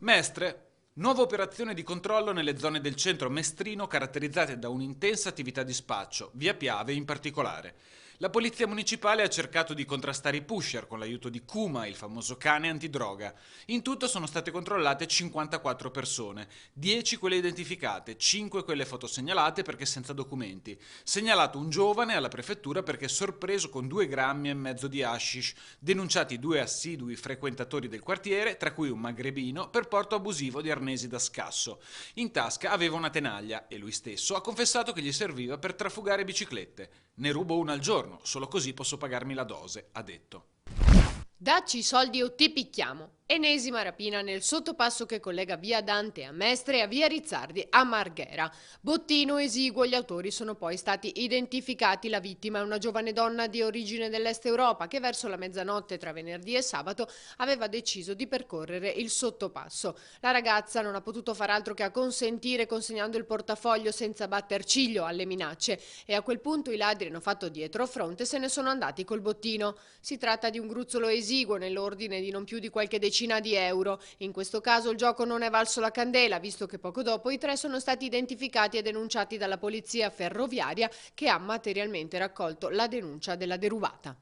Mestre, nuova operazione di controllo nelle zone del centro mestrino caratterizzate da un'intensa attività di spaccio, via Piave in particolare. La polizia municipale ha cercato di contrastare i pusher con l'aiuto di Kuma, il famoso cane antidroga. In tutto sono state controllate 54 persone, 10 quelle identificate, 5 quelle fotosegnalate perché senza documenti. Segnalato un giovane alla prefettura perché sorpreso con 2,5 grammi di hashish, denunciati 2 assidui frequentatori del quartiere, tra cui un magrebino, per porto abusivo di arnesi da scasso. In tasca aveva una tenaglia e lui stesso ha confessato che gli serviva per trafugare biciclette. Ne rubo una al giorno, solo così posso pagarmi la dose, ha detto. Dacci i soldi o ti picchiamo. Ennesima rapina nel sottopasso che collega via Dante a Mestre e a via Rizzardi a Marghera. Bottino esiguo, gli autori sono poi stati identificati. La vittima è una giovane donna di origine dell'Est Europa che verso la mezzanotte tra venerdì e sabato aveva deciso di percorrere il sottopasso. La ragazza non ha potuto far altro che acconsentire consegnando il portafoglio senza batter ciglio alle minacce e a quel punto i ladri hanno fatto dietro fronte e se ne sono andati col bottino. Si tratta di un gruzzolo esiguo nell'ordine di non più di qualche decina di euro. In questo caso il gioco non è valso la candela, visto che poco dopo i tre sono stati identificati e denunciati dalla polizia ferroviaria che ha materialmente raccolto la denuncia della derubata.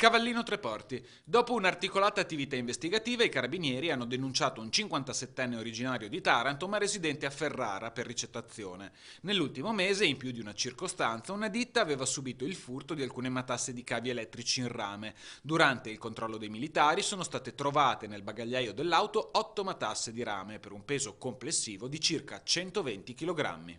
Cavallino Treporti. Dopo un'articolata attività investigativa, i carabinieri hanno denunciato un 57enne originario di Taranto ma residente a Ferrara per ricettazione. Nell'ultimo mese, in più di una circostanza, una ditta aveva subito il furto di alcune matasse di cavi elettrici in rame. Durante il controllo dei militari sono state trovate nel bagagliaio dell'auto 8 matasse di rame per un peso complessivo di circa 120 kg.